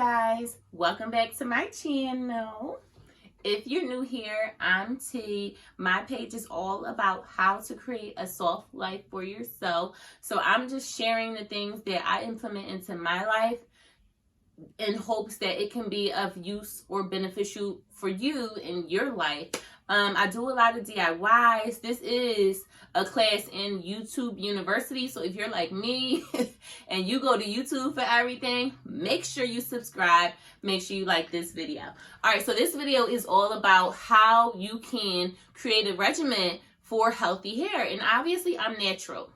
guys, welcome back to my channel. If you're new here, I'm T. My page is all about how to create a soft life for yourself. So I'm just sharing the things that I implement into my life in hopes that it can be of use or beneficial for you in your life. I do a lot of DIYs. This is a class in YouTube University. So if you're like me and you go to YouTube for everything, make sure you subscribe. Make sure you like this video. All right, so this video is all about how you can create a regimen for healthy hair. And obviously I'm natural,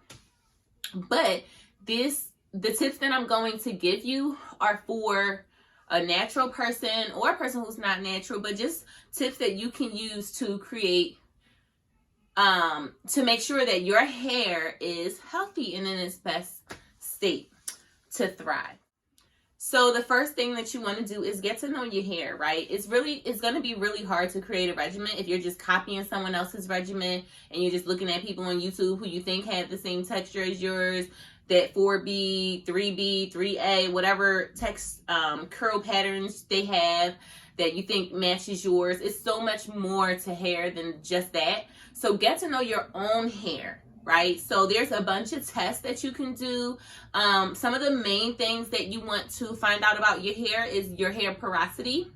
but the tips that I'm going to give you are for a natural person or a person who's not natural, but just tips that you can use to create, to make sure that your hair is healthy and in its best state to thrive. So the first thing that you want to do is get to know your hair, right? It's going to be really hard to create a regimen if you're just copying someone else's regimen and you're just looking at people on YouTube who you think have the same texture as yours, that 4B, 3B, 3A, whatever curl patterns they have that you think matches yours. It's so much more to hair than just that. So get to know your own hair, right? So there's a bunch of tests that you can do. Some of the main things that you want to find out about your hair is your hair porosity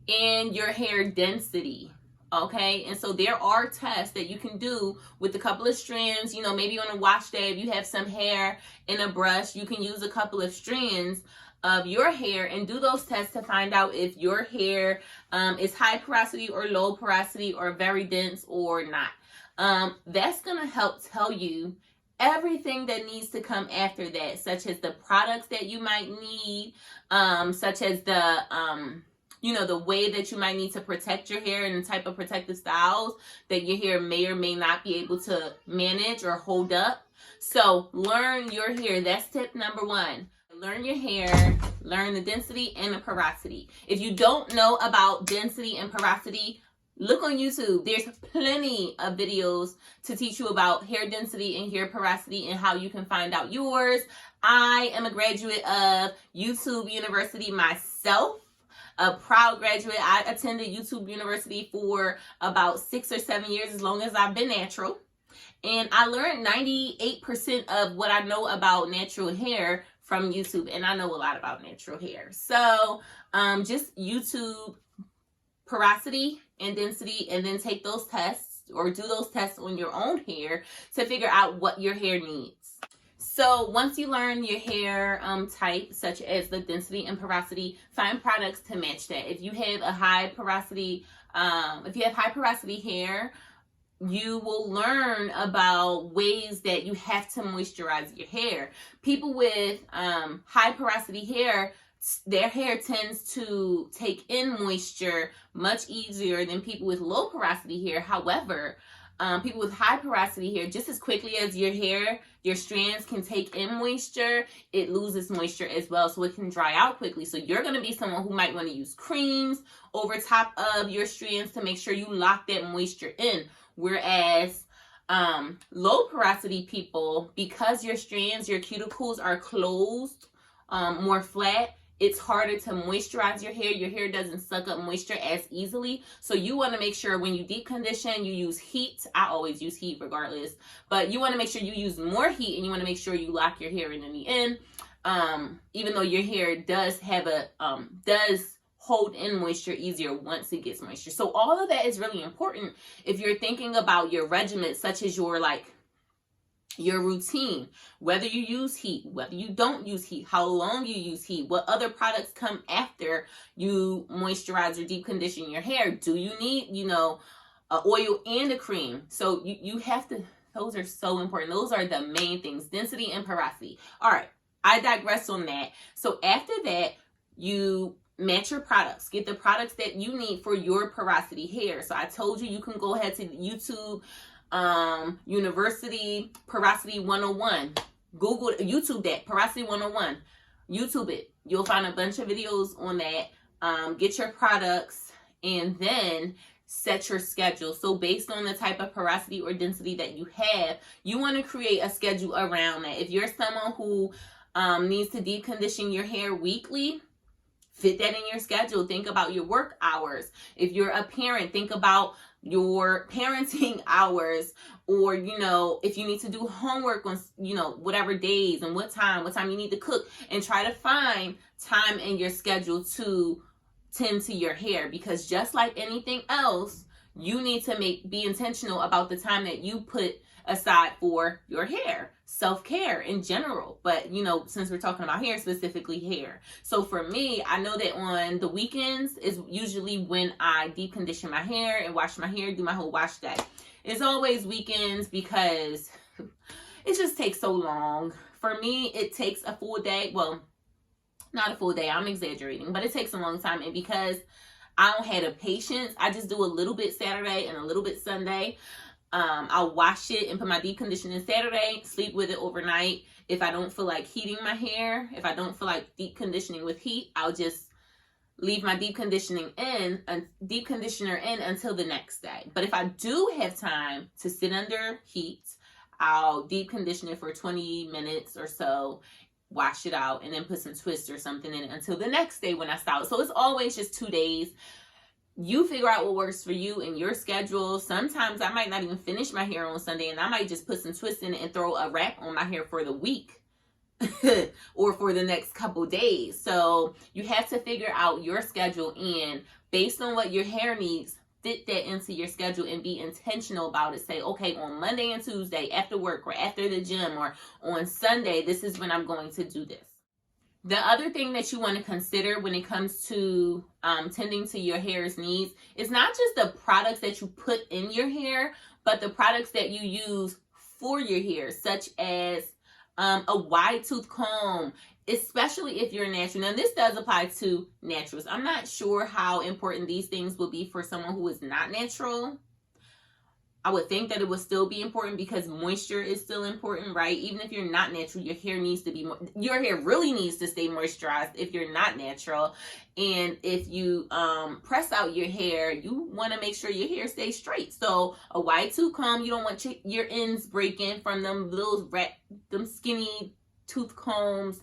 and your hair density. Okay, and so there are tests that you can do with a couple of strands. You know, maybe on a wash day, if you have some hair in a brush, you can use a couple of strands of your hair and do those tests to find out if your hair is high porosity or low porosity or very dense or not. That's going to help tell you everything that needs to come after that, such as the products that you might need, such as the way that you might need to protect your hair and the type of protective styles that your hair may or may not be able to manage or hold up. So learn your hair. That's tip number one. Learn your hair, learn the density and the porosity. If you don't know about density and porosity, look on YouTube. There's plenty of videos to teach you about hair density and hair porosity and how you can find out yours. I am a graduate of YouTube University myself. A proud graduate. I attended YouTube University for about 6 or 7 years, as long as I've been natural. And I learned 98% of what I know about natural hair from YouTube. And I know a lot about natural hair. So just YouTube porosity and density, and then take those tests or do those tests on your own hair to figure out what your hair needs. So once you learn your hair type, such as the density and porosity, find products to match that. If you have a high porosity, hair, you will learn about ways that you have to moisturize your hair. People with high porosity hair, their hair tends to take in moisture much easier than people with low porosity hair. However, people with high porosity hair, just as quickly as your strands can take in moisture, it loses moisture as well, so it can dry out quickly. So you're going to be someone who might want to use creams over top of your strands to make sure you lock that moisture in. Whereas low porosity people, because your strands, your cuticles are closed, more flat, it's harder to moisturize your hair. Your hair doesn't suck up moisture as easily. So you want to make sure when you deep condition, you use heat. I always use heat regardless. But you want to make sure you use more heat, and you want to make sure you lock your hair in the end. Even though your hair does have does hold in moisture easier once it gets moisture. So all of that is really important if you're thinking about your regimen, such as your routine, whether you use heat, whether you don't use heat, how long you use heat, what other products come after you moisturize or deep condition your hair. Do you need, an oil and a cream? So you have to, those are so important. Those are the main things, density and porosity. All right, I digress on that. So after that, you match your products. Get the products that you need for your porosity hair. So I told you can go ahead to YouTube University Porosity 101. YouTube that, Porosity 101. YouTube it. You'll find a bunch of videos on that. Get your products and then set your schedule. So based on the type of porosity or density that you have, you want to create a schedule around that. If you're someone who needs to deep condition your hair weekly, fit that in your schedule. Think about your work hours. If you're a parent, think about your parenting hours, or, you know, if you need to do homework on, you know, whatever days and what time you need to cook, and try to find time in your schedule to tend to your hair. Because just like anything else, you need to be intentional about the time that you put aside for your hair, self-care in general. But, you know, since we're talking about hair, specifically hair. So for me, I know that on the weekends is usually when I deep condition my hair and wash my hair, do my whole wash day. It's always weekends because it just takes so long. For me, it takes a full day. Well, not a full day, I'm exaggerating, but it takes a long time. And because I don't have the patience, I just do a little bit Saturday and a little bit Sunday. I'll wash it and put my deep conditioner Saturday, sleep with it overnight. If I don't feel like heating my hair, if I don't feel like deep conditioning with heat, I'll just leave my deep conditioner in until the next day. But if I do have time to sit under heat, I'll deep condition it for 20 minutes or so, wash it out, and then put some twist or something in it until the next day when I style it. So it's always just 2 days. You figure out what works for you and your schedule. Sometimes I might not even finish my hair on Sunday, and I might just put some twist in it and throw a wrap on my hair for the week or for the next couple days. So you have to figure out your schedule, and based on what your hair needs, fit that into your schedule and be intentional about it. Say, okay, on Monday and Tuesday after work or after the gym or on Sunday, this is when I'm going to do this. The other thing that you want to consider when it comes to tending to your hair's needs is not just the products that you put in your hair, but the products that you use for your hair, such as a wide tooth comb, especially if you're natural. Now, this does apply to naturals. I'm not sure how important these things will be for someone who is not natural. I would think that it would still be important because moisture is still important, right? Even if you're not natural, your hair needs to be, your hair really needs to stay moisturized if you're not natural. And if you press out your hair, you want to make sure your hair stays straight. So a wide tooth comb, you don't want your ends breaking from them them skinny tooth combs.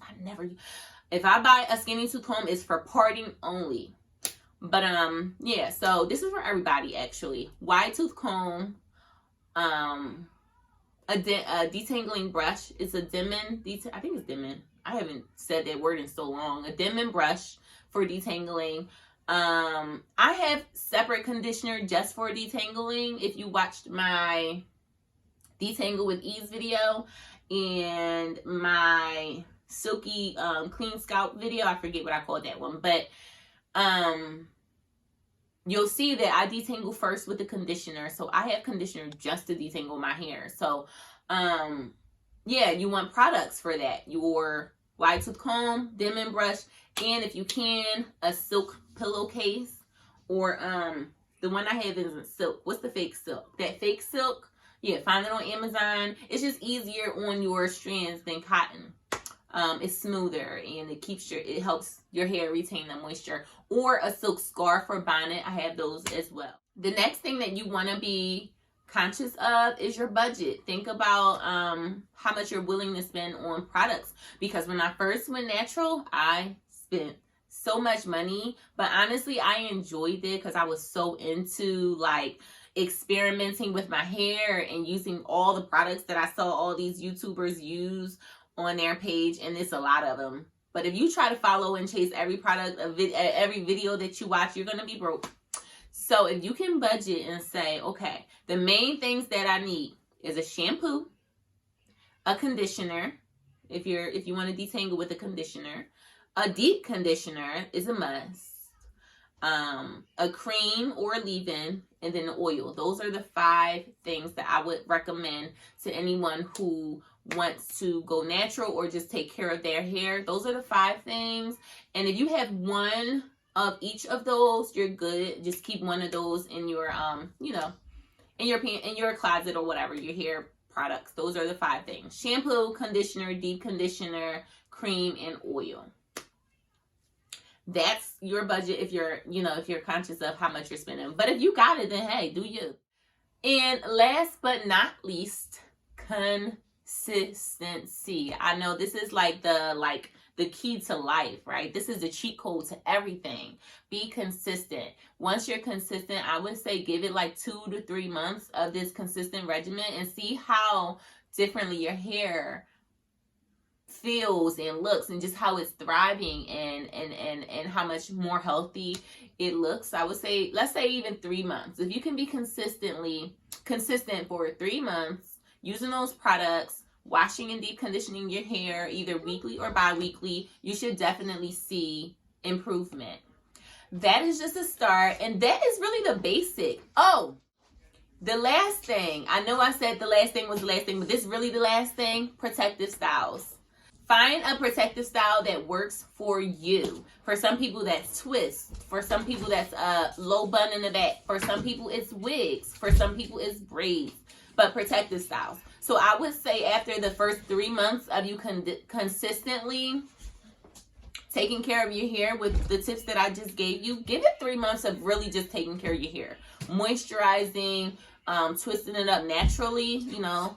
If I buy a skinny tooth comb, it's for parting only. But yeah, so this is for everybody actually. Wide tooth comb, a detangling brush. It's a Denman, I think it's Denman. I haven't said that word in so long. A Denman brush for detangling. I have separate conditioner just for detangling. If you watched my Detangle with Ease video and my silky clean scalp video, I forget what I called that one, but you'll see that I detangle first with the conditioner. So I have conditioner just to detangle my hair. So yeah, you want products for that. Your wide tooth comb, Denman brush, and if you can, a silk pillowcase, or the one I have isn't silk. What's the fake silk? That fake silk, yeah, find it on Amazon. It's just easier on your strands than cotton. It's smoother and it helps your hair retain the moisture. Or a silk scarf or bonnet. I have those as well. The next thing that you want to be conscious of is your budget. Think about how much you're willing to spend on products. Because when I first went natural, I spent so much money. But honestly, I enjoyed it because I was so into like experimenting with my hair and using all the products that I saw all these YouTubers use on their page, and it's a lot of them. But if you try to follow and chase every product, every video that you watch, you're going to be broke. So if you can budget and say, okay, the main things that I need is a shampoo, a conditioner, if you want to detangle with a conditioner, a deep conditioner is a must, a cream or a leave-in, and then the oil. Those are the 5 things that I would recommend to anyone who wants to go natural or just take care of their hair. Those are the 5 things. And if you have one of each of those, you're good. Just keep one of those in your in your closet or whatever, your hair products. Those are the 5 things: shampoo, conditioner, deep conditioner, cream, and oil. That's your budget if you're conscious of how much you're spending. But if you got it, then hey, do you. And last but not least, consistency. I know this is like the the key to life, right? This is the cheat code to everything. Be consistent. Once you're consistent, I would say give it like 2 to 3 months of this consistent regimen and see how differently your hair feels and looks, and just how it's thriving, and how much more healthy it looks. I would say, let's say even 3 months. If you can be consistent for 3 months using those products, washing and deep conditioning your hair either weekly or bi-weekly, you should definitely see improvement. That is just a start, and that is really the basic. Oh, the last thing, I know I said the last thing was the last thing, but this is really the last thing: protective styles. Find a protective style that works for you. For some people, that's twists. For some people, that's a low bun in the back. For some people, it's wigs. For some people, it's braids. But protective styles. So I would say after the first 3 months of you consistently taking care of your hair with the tips that I just gave you, give it 3 months of really just taking care of your hair. Moisturizing, twisting it up naturally, you know.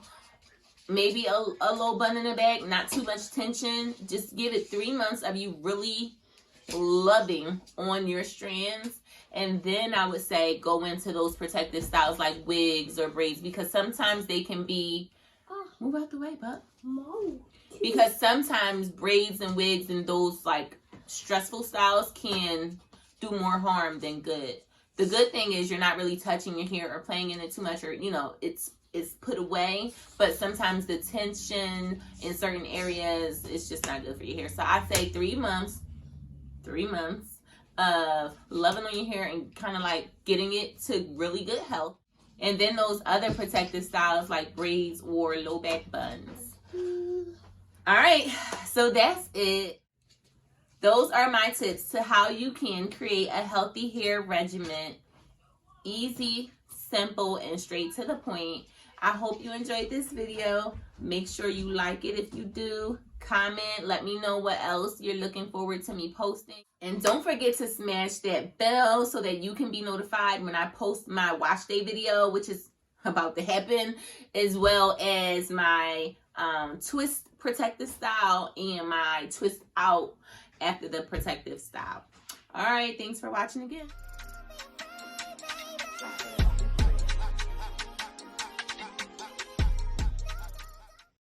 Maybe a low bun in the back, not too much tension. Just give it 3 months of you really loving on your strands. And then I would say go into those protective styles like wigs or braids, because sometimes they can be... move out the way, bub. Because sometimes braids and wigs and those like stressful styles can do more harm than good. The good thing is you're not really touching your hair or playing in it too much, or, you know, it's put away, but sometimes the tension in certain areas is just not good for your hair. So I say 3 months of loving on your hair and kind of like getting it to really good health. And then those other protective styles like braids or low back buns. All right, so that's it. Those are my tips to how you can create a healthy hair regimen. Easy, simple, and straight to the point. I hope you enjoyed this video. Make sure you like it if you do. Comment, let me know what else you're looking forward to me posting. And don't forget to smash that bell so that you can be notified when I post my wash day video, which is about to happen, as well as my twist protective style and my twist out after the protective style. All right, thanks for watching again.